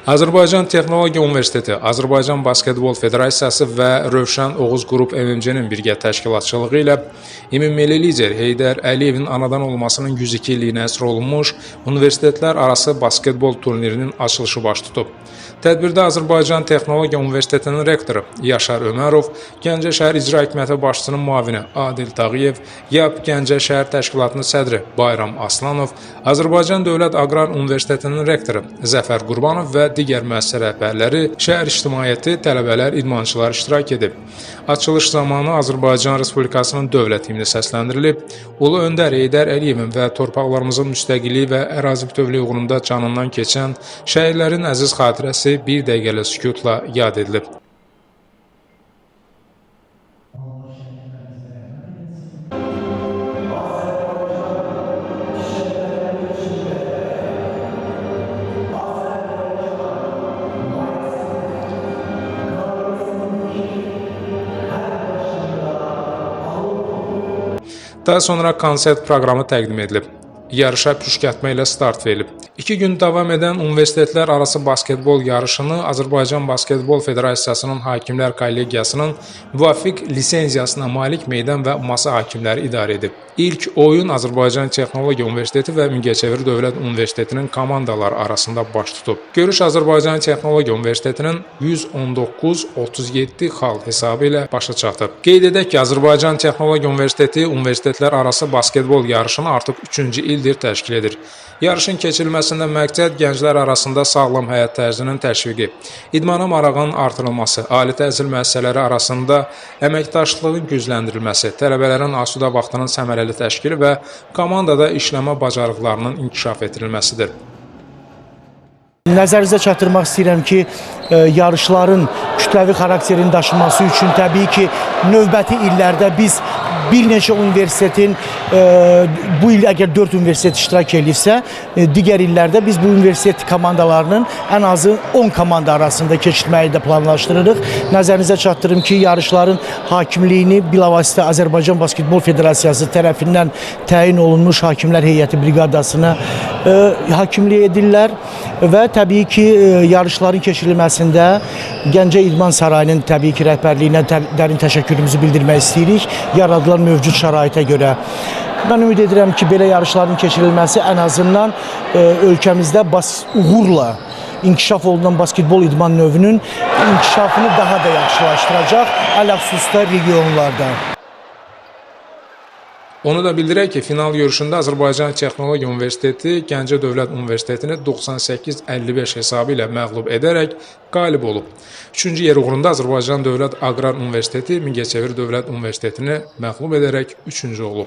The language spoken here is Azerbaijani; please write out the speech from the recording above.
Azərbaycan Texnologiya Universiteti, Azərbaycan Basketbol Federasiyası və Rövşən Oğuz Qrup MMC-nin birgə təşkilatçılığı ilə ümummilli lider Heydər Əliyevin anadan olmasının 102 illiyinə əsr olunmuş universitetlər arası basketbol turnirinin açılışı baş tutub. Tədbirdə Azərbaycan Texnologiya Universitetinin rektoru Yaşar Ömərov, Gəncə şəhər İcra Hakimiyyəti başçısının müavini Adil Tağıyev, YAP Gəncə şəhər təşkilatının sədri Bayram Aslanov, Azərbaycan Dövlət Aqrar Universitetinin rektoru Zəfər Qurbanov və digər müəssisə rəhbərləri, şəhər ictimaiyyəti, tələbələr, idmançılar iştirak edib. Açılış zamanı Azərbaycan Respublikasının dövlət himni səsləndirilib, Ulu Öndər Heydər Əliyevin və torpaqlarımızın müstəqilliyi və ərazi bütövlüyü uğrunda canından keçən şəhidlərin əziz xatirəsi bir dəqiqəlik sükutla yad edilib. Daha sonra konsert proqramı təqdim edilib. Yarışa püşkətmə ilə start verilib. 2 gün davam edən universitetlər arası basketbol yarışını Azərbaycan Basketbol Federasiyasının Hakimlər Kollegiyasının müvafiq lisenziyasına malik meydan və masa hakimləri idarə edib. İlk oyun Azərbaycan Texnologiya Universiteti və Mingəçevir Dövlət Universitetinin komandaları arasında baş tutub. Görüş Azərbaycan Texnologiya Universitetinin 119-37 xal hesabı ilə başa çatıb. Qeyd edək ki, Azərbaycan Texnologiya Universiteti universitetlər arası basketbol yarışını artıq 3-cü ildir təşkil edir. Yarışın keçirilməsində məqsəd gənclər arasında sağlam həyat tərzinin təşviqi, idmana marağın artırılması, ali təhsil müəssisələri arasında əməkdaşlığın gücləndirilməsi, tələbələrin asudə vaxtının səmərəli təşkili və komandada işləmə bacarıqlarının inkişaf etdirilməsidir. Nəzərinizə çatdırmaq istəyirəm ki, yarışların kütləvi xarakterini daşıması üçün təbii ki, növbəti illərdə biz bir neçə universitetin, bu il əgər 4 universitet iştirak edirsə, digər illərdə biz bu universitet komandalarının ən azı 10 komanda arasında keçirməyi də planlaşdırırıq. Nəzərinizə çatdırım ki, yarışların hakimliyini bilavasitə Azərbaycan Basketbol Federasiyası tərəfindən təyin olunmuş hakimlər heyəti briqadasına hakimlik edirlər və təbii ki, yarışların keçirilməsində Gəncə İdman Sarayının təbii ki, rəhbərliyinə dərin təşəkkürümüzü bildirmək istəyirik. Yaradılan mövcud şəraitə görə. Mən ümid edirəm ki, belə yarışların keçirilməsi ən azından ölkəmizdə uğurla inkişaf olunan basketbol idman növünün inkişafını daha da yaxşılaşdıracaq, ələxüsusda regionlarda. Onu da bildirək ki, final görüşündə Azərbaycan Texnologiya Universiteti Gəncə Dövlət Universitetini 98-55 hesabı ilə məğlub edərək qalib olub. 3-cü yer uğrunda Azərbaycan Dövlət Aqrar Universiteti Mingəçevir Dövlət Universitetini məğlub edərək 3-cü olub.